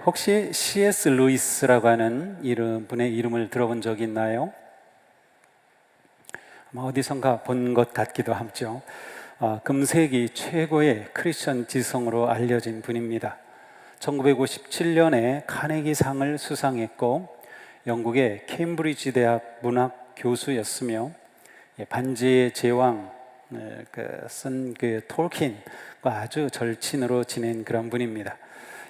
혹시 C.S. 루이스라고 하는 분의 이름을 들어본 적 있나요? 아마 어디선가 본 것 같기도 하죠. 금세기 최고의 크리스천 지성으로 알려진 분입니다. 1957년에 카네기상을 수상했고 영국의 케임브리지 대학 문학 교수였으며 반지의 제왕 쓴 톨킨과 아주 절친으로 지낸 그런 분입니다.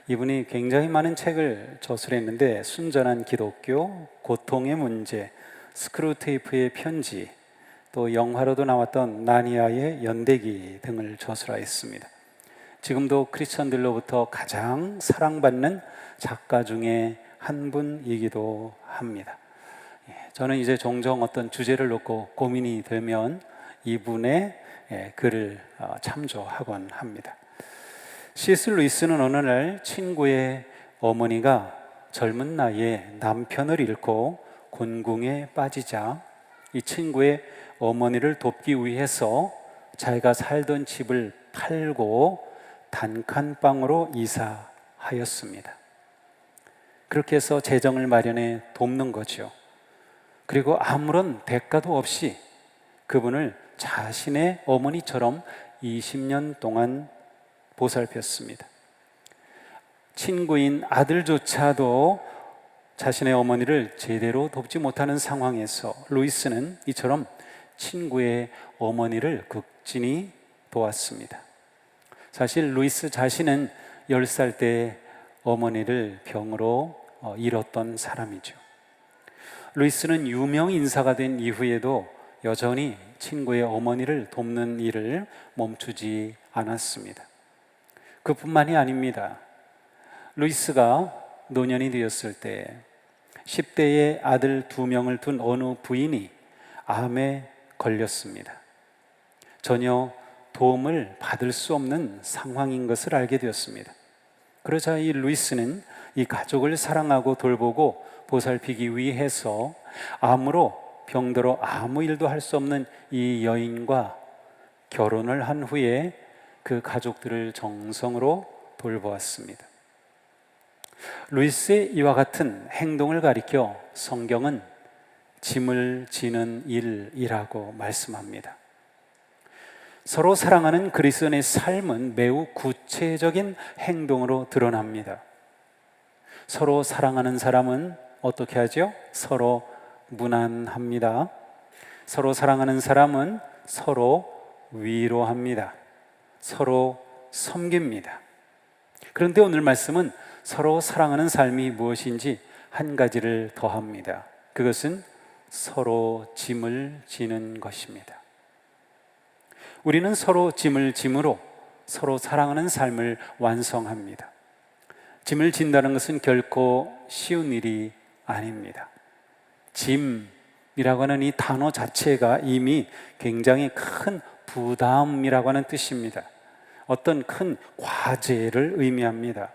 이분이 굉장히 많은 책을 저술했는데 순전한 기독교, 고통의 문제, 스크루테이프의 편지, 또 영화로도 나왔던 나니아의 연대기 등을 저술하였습니다. 지금도 크리스천들로부터 가장 사랑받는 작가 중에 한 분이기도 합니다. 저는 이제 종종 어떤 주제를 놓고 고민이 되면 이분의 글을 참조하곤 합니다. C.S. 루이스는 어느 날 친구의 어머니가 젊은 나이에 남편을 잃고 곤궁에 빠지자 이 친구의 어머니를 돕기 위해서 자기가 살던 집을 팔고 단칸방으로 이사하였습니다. 그렇게 해서 재정을 마련해 돕는 거죠. 그리고 아무런 대가도 없이 그분을 자신의 어머니처럼 20년 동안 보살폈습니다. 친구인 아들조차도 자신의 어머니를 제대로 돕지 못하는 상황에서 루이스는 이처럼 친구의 어머니를 극진히 도왔습니다. 사실 루이스 자신은 10살 때 어머니를 병으로 잃었던 사람이죠. 루이스는 유명 인사가 된 이후에도 여전히 친구의 어머니를 돕는 일을 멈추지 않았습니다. 그뿐만이 아닙니다. 루이스가 노년이 되었을 때 10대의 아들 2명을 둔 어느 부인이 암에 걸렸습니다. 전혀 도움을 받을 수 없는 상황인 것을 알게 되었습니다. 그러자 이 루이스는 이 가족을 사랑하고 돌보고 보살피기 위해서 암으로 병들어 아무 일도 할 수 없는 이 여인과 결혼을 한 후에 그 가족들을 정성으로 돌보았습니다. 루이스의 이와 같은 행동을 가리켜 성경은 짐을 지는 일이라고 말씀합니다. 서로 사랑하는 그리스도인의 삶은 매우 구체적인 행동으로 드러납니다. 서로 사랑하는 사람은 어떻게 하죠? 서로 무난합니다. 서로 사랑하는 사람은 서로 위로합니다. 서로 섬깁니다. 그런데 오늘 말씀은 서로 사랑하는 삶이 무엇인지 한 가지를 더합니다. 그것은 서로 짐을 지는 것입니다. 우리는 서로 짐을 짐으로 서로 사랑하는 삶을 완성합니다. 짐을 진다는 것은 결코 쉬운 일이 아닙니다. 짐이라고 하는 이 단어 자체가 이미 굉장히 큰 부담이라고 하는 뜻입니다. 어떤 큰 과제를 의미합니다.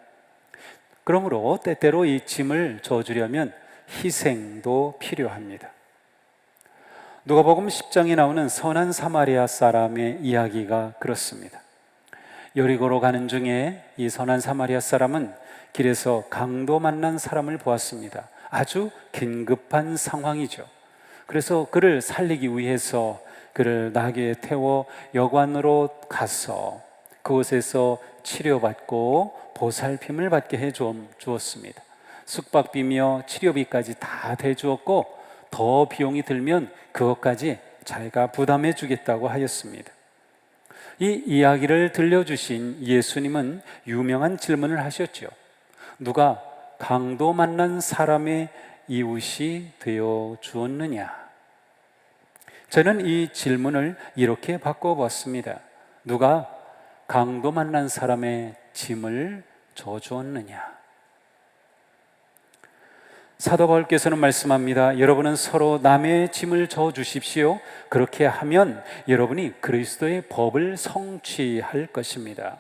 그러므로 때때로 이 짐을 져주려면 희생도 필요합니다. 누가복음 10장에 나오는 선한 사마리아 사람의 이야기가 그렇습니다. 여리고로 가는 중에 이 선한 사마리아 사람은 길에서 강도 만난 사람을 보았습니다. 아주 긴급한 상황이죠. 그래서 그를 살리기 위해서 그를 나귀에 태워 여관으로 가서 그곳에서 치료받고 보살핌을 받게 해 주었습니다. 숙박비며 치료비까지 다 대주었고 더 비용이 들면 그것까지 자기가 부담해 주겠다고 하였습니다. 이 이야기를 들려주신 예수님은 유명한 질문을 하셨죠. 누가 강도 만난 사람의 이웃이 되어 주었느냐? 저는 이 질문을 이렇게 바꿔봤습니다. 누가 강도 만난 사람의 짐을 져주었느냐? 사도 바울께서는 말씀합니다. 여러분은 서로 남의 짐을 져주십시오. 그렇게 하면 여러분이 그리스도의 법을 성취할 것입니다.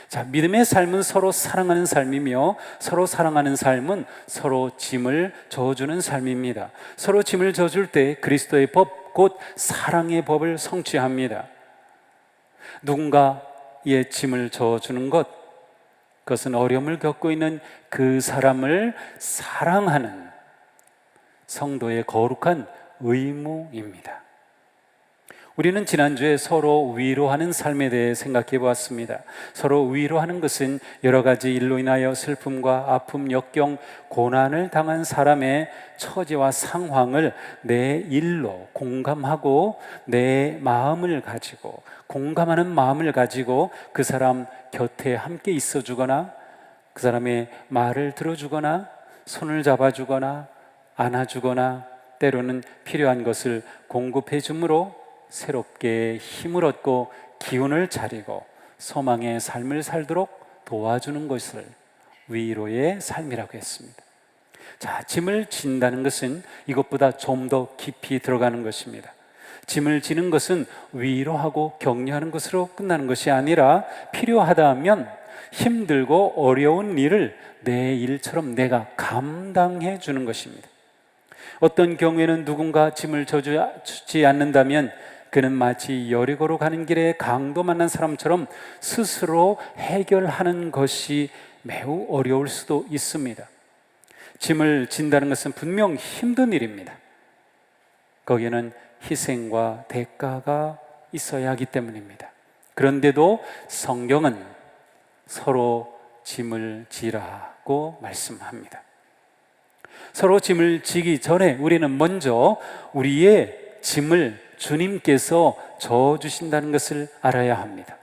자, 믿음의 삶은 서로 사랑하는 삶이며 서로 사랑하는 삶은 서로 짐을 져주는 삶입니다. 서로 짐을 져줄 때 그리스도의 법, 곧 사랑의 법을 성취합니다. 누군가의 짐을 져주는 것, 그것은 어려움을 겪고 있는 그 사람을 사랑하는 성도의 거룩한 의무입니다. 우리는 지난주에 서로 위로하는 삶에 대해 생각해 보았습니다. 서로 위로하는 것은 여러 가지 일로 인하여 슬픔과 아픔, 역경, 고난을 당한 사람의 처지와 상황을 내 일로 공감하고 내 마음을 가지고, 공감하는 마음을 가지고 그 사람 곁에 함께 있어주거나 그 사람의 말을 들어주거나 손을 잡아주거나 안아주거나 때로는 필요한 것을 공급해 주므로 새롭게 힘을 얻고 기운을 차리고 소망의 삶을 살도록 도와주는 것을 위로의 삶이라고 했습니다. 자, 짐을 진다는 것은 이것보다 좀 더 깊이 들어가는 것입니다. 짐을 지는 것은 위로하고 격려하는 것으로 끝나는 것이 아니라 필요하다면 힘들고 어려운 일을 내 일처럼 내가 감당해 주는 것입니다. 어떤 경우에는 누군가 짐을 져주지 않는다면 그는 마치 여리고로 가는 길에 강도 만난 사람처럼 스스로 해결하는 것이 매우 어려울 수도 있습니다. 짐을 진다는 것은 분명 힘든 일입니다. 거기에는 희생과 대가가 있어야 하기 때문입니다. 그런데도 성경은 서로 짐을 지라고 말씀합니다. 서로 짐을 지기 전에 우리는 먼저 우리의 짐을 주님께서 져주신다는 것을 알아야 합니다.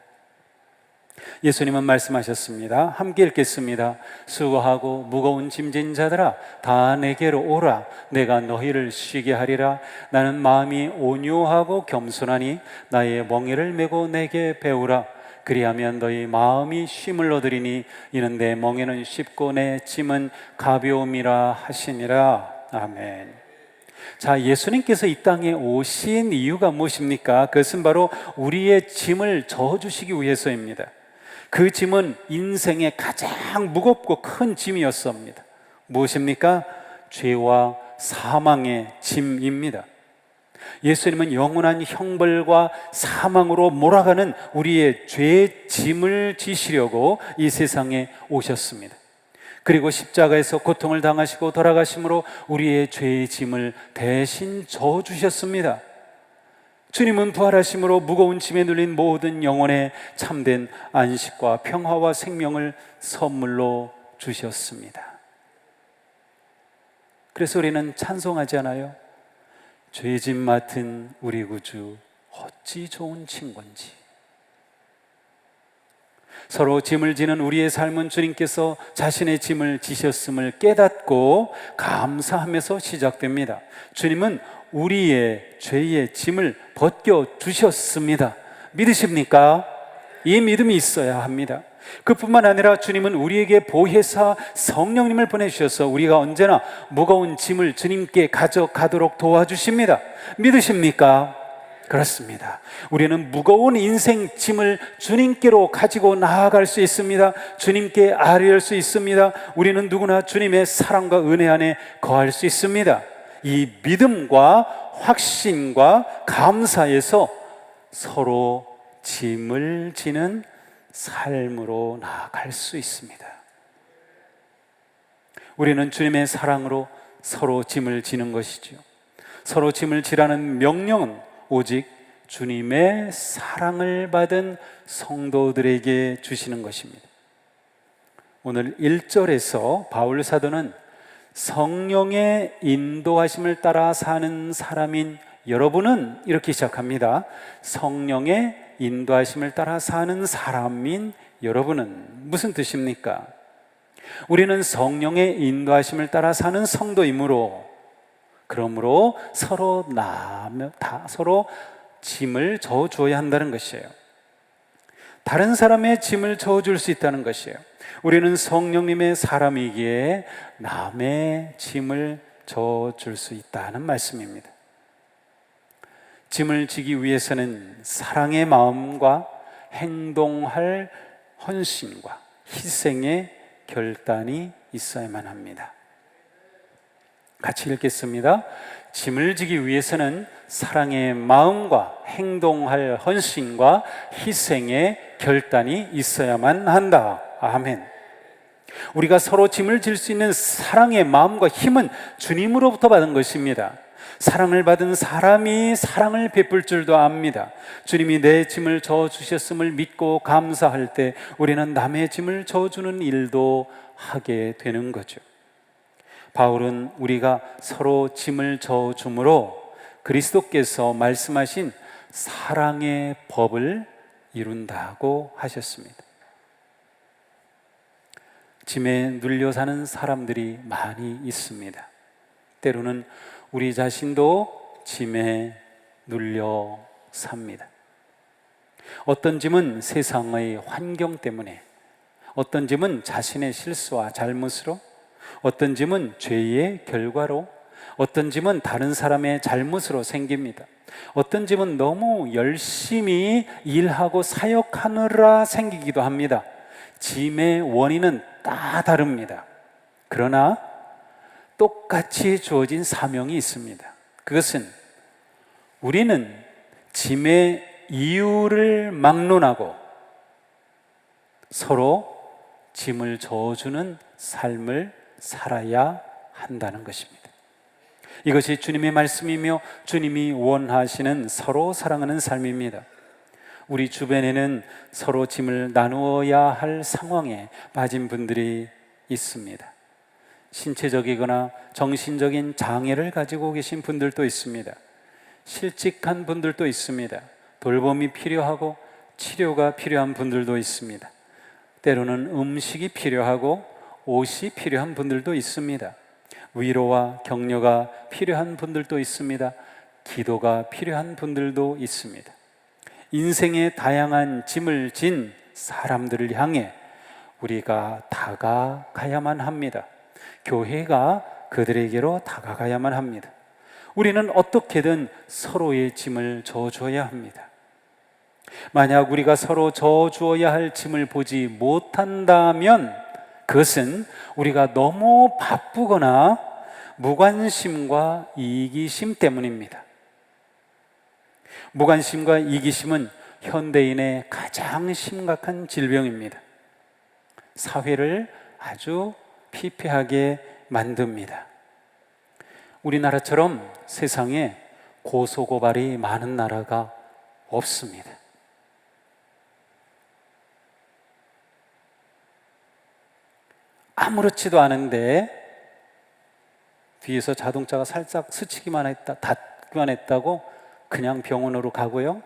예수님은 말씀하셨습니다. 함께 읽겠습니다. 수고하고 무거운 짐진 자들아 다 내게로 오라. 내가 너희를 쉬게 하리라. 나는 마음이 온유하고 겸손하니 나의 멍에를 메고 내게 배우라. 그리하면 너희 마음이 쉼을 얻으리니 이는 내 멍에는 쉽고 내 짐은 가벼움이라 하시니라. 아멘. 자, 예수님께서 이 땅에 오신 이유가 무엇입니까? 그것은 바로 우리의 짐을 져주시기 위해서입니다. 그 짐은 인생의 가장 무겁고 큰 짐이었습니다. 무엇입니까? 죄와 사망의 짐입니다. 예수님은 영원한 형벌과 사망으로 몰아가는 우리의 죄의 짐을 지시려고 이 세상에 오셨습니다. 그리고 십자가에서 고통을 당하시고 돌아가심으로 우리의 죄의 짐을 대신 져주셨습니다. 주님은 부활하심으로 무거운 짐에 눌린 모든 영혼에 참된 안식과 평화와 생명을 선물로 주셨습니다. 그래서 우리는 찬송하지 않아요? 죄짐 맡은 우리 구주 어찌 좋은 친구인지. 서로 짐을 지는 우리의 삶은 주님께서 자신의 짐을 지셨음을 깨닫고 감사하면서 시작됩니다. 주님은 우리의 죄의 짐을 벗겨주셨습니다. 믿으십니까? 이 믿음이 있어야 합니다. 그뿐만 아니라 주님은 우리에게 보혜사 성령님을 보내주셔서 우리가 언제나 무거운 짐을 주님께 가져가도록 도와주십니다. 믿으십니까? 그렇습니다. 우리는 무거운 인생 짐을 주님께로 가지고 나아갈 수 있습니다. 주님께 아뢰할 수 있습니다. 우리는 누구나 주님의 사랑과 은혜 안에 거할 수 있습니다. 이 믿음과 확신과 감사에서 서로 짐을 지는 삶으로 나아갈 수 있습니다. 우리는 주님의 사랑으로 서로 짐을 지는 것이죠. 서로 짐을 지라는 명령은 오직 주님의 사랑을 받은 성도들에게 주시는 것입니다. 오늘 1절에서 바울 사도는 성령의 인도하심을 따라 사는 사람인 여러분은 이렇게 시작합니다. 성령의 인도하심을 따라 사는 사람인 여러분은 무슨 뜻입니까? 우리는 성령의 인도하심을 따라 사는 성도이므로, 그러므로 서로 짐을 져줘야 한다는 것이에요. 다른 사람의 짐을 져줄 수 있다는 것이에요. 우리는 성령님의 사람이기에 남의 짐을 져줄 수 있다는 말씀입니다. 짐을 지기 위해서는 사랑의 마음과 행동할 헌신과 희생의 결단이 있어야만 합니다. 같이 읽겠습니다. 짐을 지기 위해서는 사랑의 마음과 행동할 헌신과 희생의 결단이 있어야만 한다. 아멘. 우리가 서로 짐을 질 수 있는 사랑의 마음과 힘은 주님으로부터 받은 것입니다. 사랑을 받은 사람이 사랑을 베풀 줄도 압니다. 주님이 내 짐을 져주셨음을 믿고 감사할 때 우리는 남의 짐을 져주는 일도 하게 되는 거죠. 바울은 우리가 서로 짐을 져줌으로 그리스도께서 말씀하신 사랑의 법을 이룬다고 하셨습니다. 짐에 눌려 사는 사람들이 많이 있습니다. 때로는 우리 자신도 짐에 눌려 삽니다. 어떤 짐은 세상의 환경 때문에, 어떤 짐은 자신의 실수와 잘못으로, 어떤 짐은 죄의 결과로, 어떤 짐은 다른 사람의 잘못으로 생깁니다. 어떤 짐은 너무 열심히 일하고 사역하느라 생기기도 합니다. 짐의 원인은 다 다릅니다. 그러나 똑같이 주어진 사명이 있습니다. 그것은 우리는 짐의 이유를 막론하고 서로 짐을 져주는 삶을 살아야 한다는 것입니다. 이것이 주님의 말씀이며 주님이 원하시는 서로 사랑하는 삶입니다. 우리 주변에는 서로 짐을 나누어야 할 상황에 빠진 분들이 있습니다. 신체적이거나 정신적인 장애를 가지고 계신 분들도 있습니다. 실직한 분들도 있습니다. 돌봄이 필요하고 치료가 필요한 분들도 있습니다. 때로는 음식이 필요하고 옷이 필요한 분들도 있습니다. 위로와 격려가 필요한 분들도 있습니다. 기도가 필요한 분들도 있습니다. 인생의 다양한 짐을 진 사람들을 향해 우리가 다가가야만 합니다. 교회가 그들에게로 다가가야만 합니다. 우리는 어떻게든 서로의 짐을 져줘야 합니다. 만약 우리가 서로 져주어야 할 짐을 보지 못한다면 그것은 우리가 너무 바쁘거나 무관심과 이기심 때문입니다. 무관심과 이기심은 현대인의 가장 심각한 질병입니다. 사회를 아주 피폐하게 만듭니다. 우리나라처럼 세상에 고소고발이 많은 나라가 없습니다. 아무렇지도 않은데 뒤에서 자동차가 살짝 스치기만 했다, 닿기만 했다고 그냥 병원으로 가고요.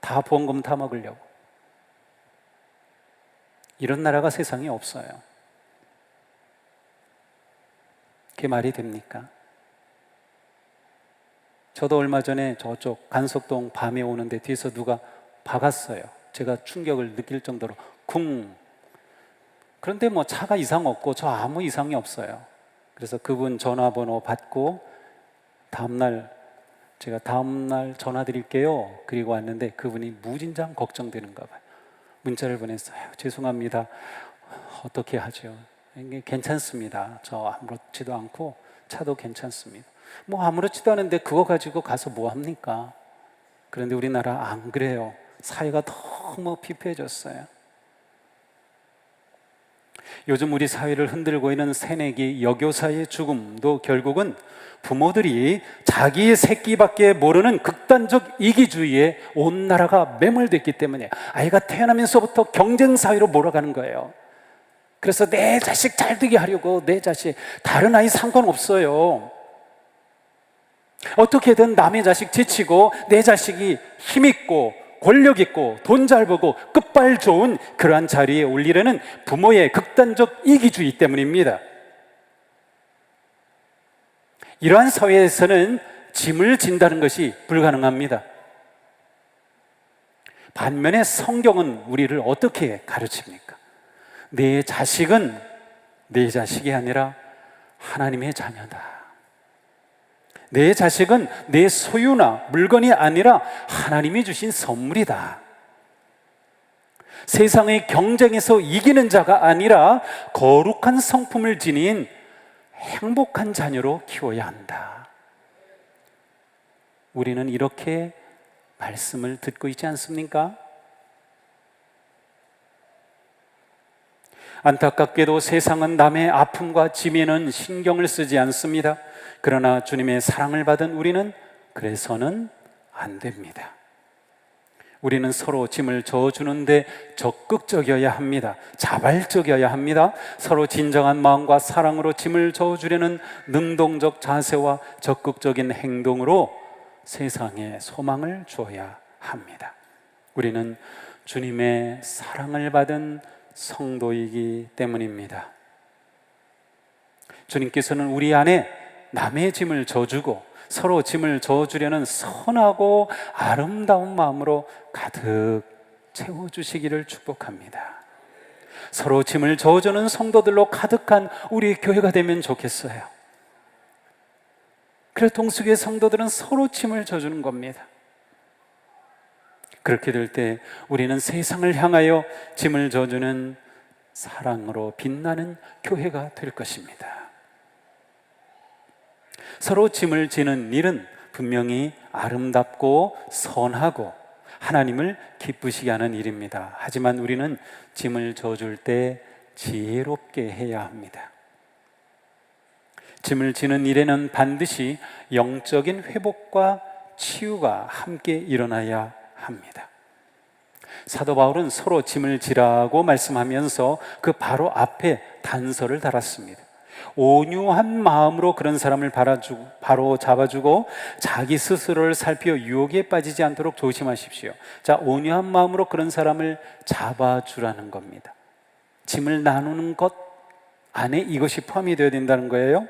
다 보험금 다 먹으려고. 이런 나라가 세상에 없어요. 그게 말이 됩니까? 저도 얼마 전에 저쪽 간석동 밤에 오는데 뒤에서 누가 박았어요. 제가 충격을 느낄 정도로 쿵. 그런데 뭐 차가 이상 없고 저 아무 이상이 없어요. 그래서 그분 전화번호 받고 제가 다음날 전화 드릴게요. 그리고 왔는데 그분이 무진장 걱정되는가 봐요. 문자를 보냈어요. 죄송합니다. 어떻게 하죠? 이게 괜찮습니다. 저 아무렇지도 않고 차도 괜찮습니다. 뭐 아무렇지도 않은데 그거 가지고 가서 뭐 합니까? 그런데 우리나라 안 그래요. 사회가 너무 피폐해졌어요. 요즘 우리 사회를 흔들고 있는 새내기 여교사의 죽음도 결국은 부모들이 자기의 새끼밖에 모르는 극단적 이기주의에 온 나라가 매몰됐기 때문에 아이가 태어나면서부터 경쟁사회로 몰아가는 거예요. 그래서 내 자식 잘 되게 하려고 내 자식, 다른 아이 상관없어요. 어떻게든 남의 자식 제치고 내 자식이 힘있고 권력 있고 돈 잘 벌고 끝발 좋은 그러한 자리에 올리려는 부모의 극단적 이기주의 때문입니다. 이러한 사회에서는 짐을 진다는 것이 불가능합니다. 반면에 성경은 우리를 어떻게 가르칩니까? 내 자식은 내 자식이 아니라 하나님의 자녀다. 내 자식은 내 소유나 물건이 아니라 하나님이 주신 선물이다. 세상의 경쟁에서 이기는 자가 아니라 거룩한 성품을 지닌 행복한 자녀로 키워야 한다. 우리는 이렇게 말씀을 듣고 있지 않습니까? 안타깝게도 세상은 남의 아픔과 짐에는 신경을 쓰지 않습니다. 그러나 주님의 사랑을 받은 우리는 그래서는 안 됩니다. 우리는 서로 짐을 져주는데 적극적이어야 합니다. 자발적이어야 합니다. 서로 진정한 마음과 사랑으로 짐을 져주려는 능동적 자세와 적극적인 행동으로 세상에 소망을 주어야 합니다. 우리는 주님의 사랑을 받은 성도이기 때문입니다. 주님께서는 우리 안에 남의 짐을 져주고 서로 짐을 져주려는 선하고 아름다운 마음으로 가득 채워주시기를 축복합니다. 서로 짐을 져주는 성도들로 가득한 우리 교회가 되면 좋겠어요. 그래서 동수교회 성도들은 서로 짐을 져주는 겁니다. 그렇게 될 때 우리는 세상을 향하여 짐을 져주는 사랑으로 빛나는 교회가 될 것입니다. 서로 짐을 지는 일은 분명히 아름답고 선하고 하나님을 기쁘시게 하는 일입니다. 하지만 우리는 짐을 져줄 때 지혜롭게 해야 합니다. 짐을 지는 일에는 반드시 영적인 회복과 치유가 함께 일어나야 합니다. 사도 바울은 서로 짐을 지라고 말씀하면서 그 바로 앞에 단서를 달았습니다. 온유한 마음으로 그런 사람을 바로 잡아주고 자기 스스로를 살피어 유혹에 빠지지 않도록 조심하십시오. 자, 온유한 마음으로 그런 사람을 잡아주라는 겁니다. 짐을 나누는 것 안에 이것이 포함이 되어야 된다는 거예요.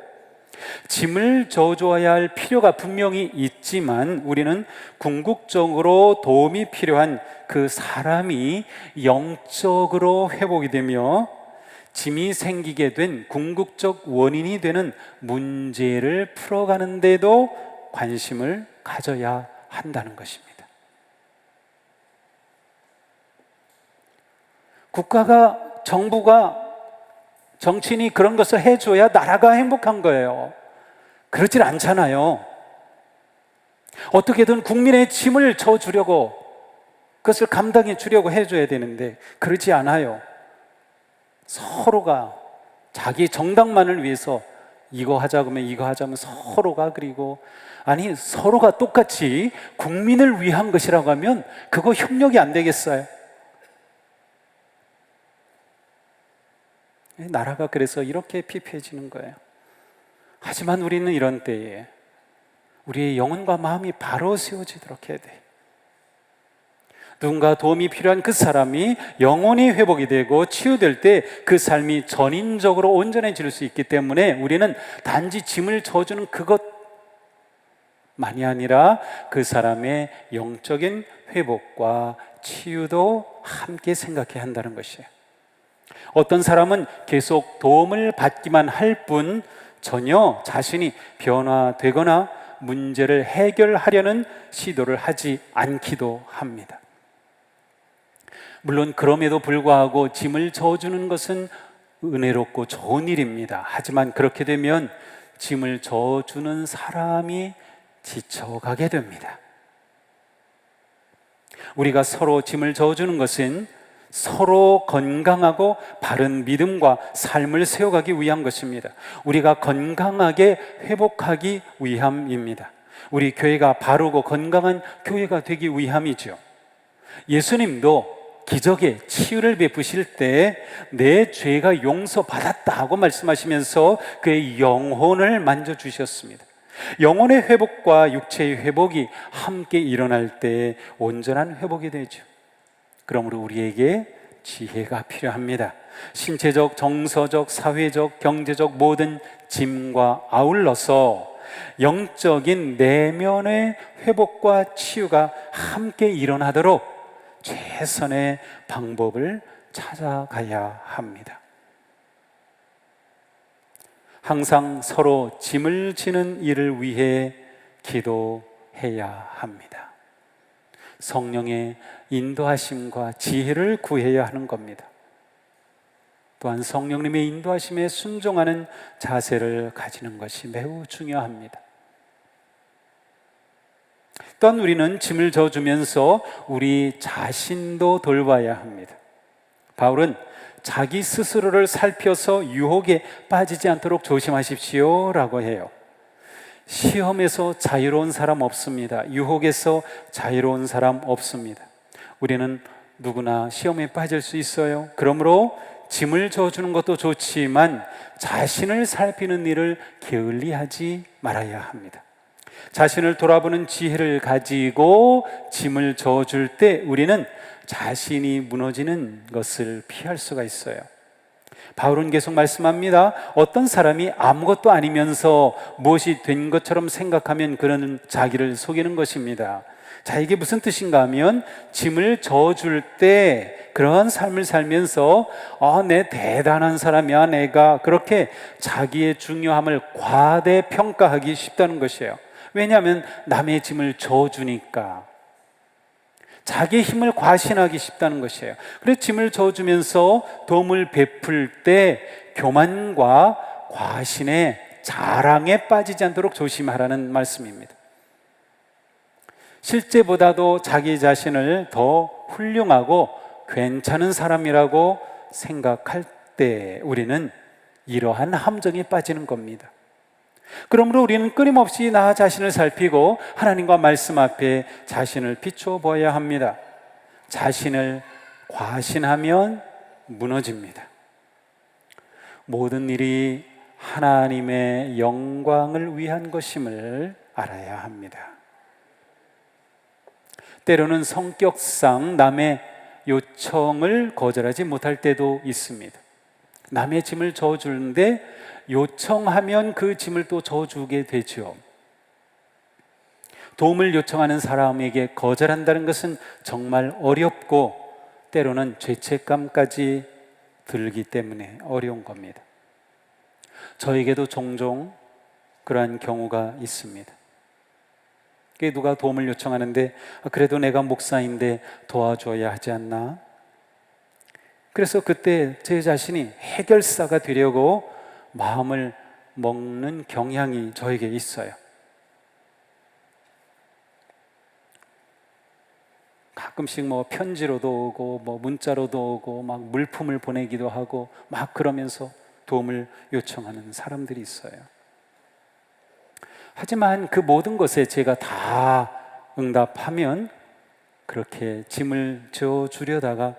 짐을 져줘야 할 필요가 분명히 있지만 우리는 궁극적으로 도움이 필요한 그 사람이 영적으로 회복이 되며 짐이 생기게 된 궁극적 원인이 되는 문제를 풀어가는 데도 관심을 가져야 한다는 것입니다. 국가가, 정부가, 정치인이 그런 것을 해줘야 나라가 행복한 거예요. 그렇질 않잖아요. 어떻게든 국민의 짐을 져주려고, 그것을 감당해 주려고 해줘야 되는데 그렇지 않아요. 서로가 자기 정당만을 위해서 이거 하자 그러면 이거 하자면 서로가, 그리고 아니 서로가 똑같이 국민을 위한 것이라고 하면 그거 협력이 안 되겠어요? 나라가 그래서 이렇게 피폐해지는 거예요. 하지만 우리는 이런 때에 우리의 영혼과 마음이 바로 세워지도록 해야 돼요. 누군가 도움이 필요한 그 사람이 영혼이 회복이 되고 치유될 때 그 삶이 전인적으로 온전해질 수 있기 때문에 우리는 단지 짐을 져주는 그것만이 아니라 그 사람의 영적인 회복과 치유도 함께 생각해야 한다는 것이에요. 어떤 사람은 계속 도움을 받기만 할 뿐 전혀 자신이 변화되거나 문제를 해결하려는 시도를 하지 않기도 합니다. 물론 그럼에도 불구하고 짐을 져주는 것은 은혜롭고 좋은 일입니다. 하지만 그렇게 되면 짐을 져주는 사람이 지쳐가게 됩니다. 우리가 서로 짐을 져주는 것은 서로 건강하고 바른 믿음과 삶을 세워가기 위한 것입니다. 우리가 건강하게 회복하기 위함입니다. 우리 교회가 바르고 건강한 교회가 되기 위함이죠. 예수님도 기적의 치유를 베푸실 때 내 죄가 용서받았다 하고 말씀하시면서 그의 영혼을 만져주셨습니다. 영혼의 회복과 육체의 회복이 함께 일어날 때 온전한 회복이 되죠. 그러므로 우리에게 지혜가 필요합니다. 신체적, 정서적, 사회적, 경제적 모든 짐과 아울러서 영적인 내면의 회복과 치유가 함께 일어나도록 최선의 방법을 찾아가야 합니다. 항상 서로 짐을 지는 일을 위해 기도해야 합니다. 성령의 인도하심과 지혜를 구해야 하는 겁니다. 또한 성령님의 인도하심에 순종하는 자세를 가지는 것이 매우 중요합니다. 또한 우리는 짐을 져주면서 우리 자신도 돌봐야 합니다. 바울은 자기 스스로를 살펴서 유혹에 빠지지 않도록 조심하십시오 라고 해요. 시험에서 자유로운 사람 없습니다. 유혹에서 자유로운 사람 없습니다. 우리는 누구나 시험에 빠질 수 있어요. 그러므로 짐을 져주는 것도 좋지만 자신을 살피는 일을 게을리하지 말아야 합니다. 자신을 돌아보는 지혜를 가지고 짐을 져줄 때 우리는 자신이 무너지는 것을 피할 수가 있어요. 바울은 계속 말씀합니다. 어떤 사람이 아무것도 아니면서 무엇이 된 것처럼 생각하면 그는 자기를 속이는 것입니다. 자, 이게 무슨 뜻인가 하면 짐을 져줄 때 그러한 삶을 살면서 내 대단한 사람이야, 내가 그렇게 자기의 중요함을 과대평가하기 쉽다는 것이에요. 왜냐하면 남의 짐을 져주니까 자기의 힘을 과신하기 쉽다는 것이에요. 그래서 짐을 져주면서 도움을 베풀 때 교만과 과신의 자랑에 빠지지 않도록 조심하라는 말씀입니다. 실제보다도 자기 자신을 더 훌륭하고 괜찮은 사람이라고 생각할 때 우리는 이러한 함정에 빠지는 겁니다. 그러므로 우리는 끊임없이 나 자신을 살피고 하나님과 말씀 앞에 자신을 비추어 보아야 합니다. 자신을 과신하면 무너집니다. 모든 일이 하나님의 영광을 위한 것임을 알아야 합니다. 때로는 성격상 남의 요청을 거절하지 못할 때도 있습니다. 남의 짐을 져주는데 요청하면 그 짐을 또 져주게 되죠. 도움을 요청하는 사람에게 거절한다는 것은 정말 어렵고 때로는 죄책감까지 들기 때문에 어려운 겁니다. 저에게도 종종 그러한 경우가 있습니다. 누가 도움을 요청하는데 그래도 내가 목사인데 도와줘야 하지 않나? 그래서 그때 제 자신이 해결사가 되려고 마음을 먹는 경향이 저에게 있어요. 가끔씩 편지로도 오고 문자로도 오고 막 물품을 보내기도 하고 막 그러면서 도움을 요청하는 사람들이 있어요. 하지만 그 모든 것에 제가 다 응답하면 그렇게 짐을 져주려다가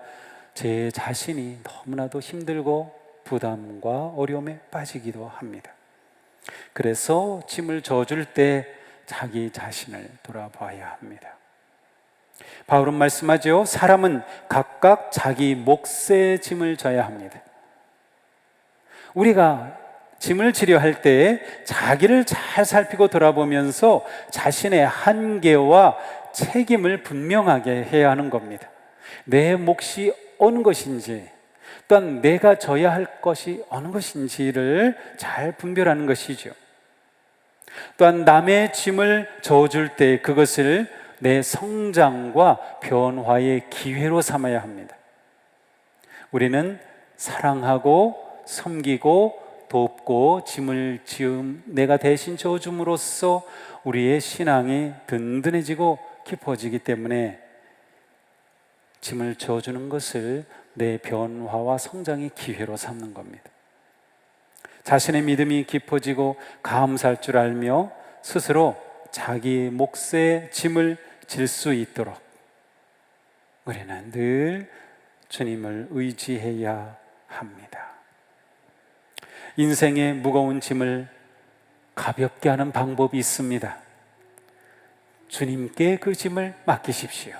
제 자신이 너무나도 힘들고 부담과 어려움에 빠지기도 합니다. 그래서 짐을 져줄 때 자기 자신을 돌아봐야 합니다. 바울은 말씀하죠. 사람은 각각 자기 몫의 짐을 져야 합니다. 우리가 짐을 지려 할 때 자기를 잘 살피고 돌아보면서 자신의 한계와 책임을 분명하게 해야 하는 겁니다. 내 몫이 어느 것인지, 또한 내가 져야 할 것이 어느 것인지를 잘 분별하는 것이죠. 또한 남의 짐을 져줄 때 그것을 내 성장과 변화의 기회로 삼아야 합니다. 우리는 사랑하고 섬기고 돕고 짐을 내가 대신 져줌으로써 우리의 신앙이 든든해지고 깊어지기 때문에 짐을 져주는 것을 내 변화와 성장의 기회로 삼는 겁니다. 자신의 믿음이 깊어지고 감사할 줄 알며 스스로 자기 몫의 짐을 질 수 있도록 우리는 늘 주님을 의지해야 합니다. 인생의 무거운 짐을 가볍게 하는 방법이 있습니다. 주님께 그 짐을 맡기십시오.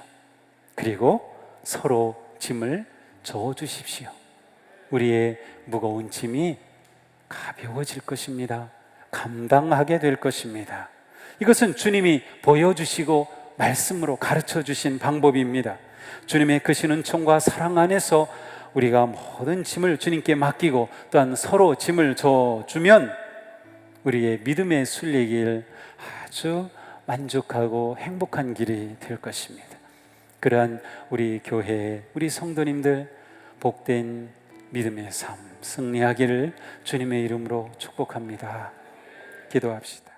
그리고 서로 짐을 져주십시오. 우리의 무거운 짐이 가벼워질 것입니다. 감당하게 될 것입니다. 이것은 주님이 보여주시고 말씀으로 가르쳐 주신 방법입니다. 주님의 크신 은총과 사랑 안에서 우리가 모든 짐을 주님께 맡기고 또한 서로 짐을 져주면 우리의 믿음의 순례길 아주 만족하고 행복한 길이 될 것입니다. 그러한 우리 교회, 우리 성도님들 복된 믿음의 삶 승리하기를 주님의 이름으로 축복합니다. 기도합시다.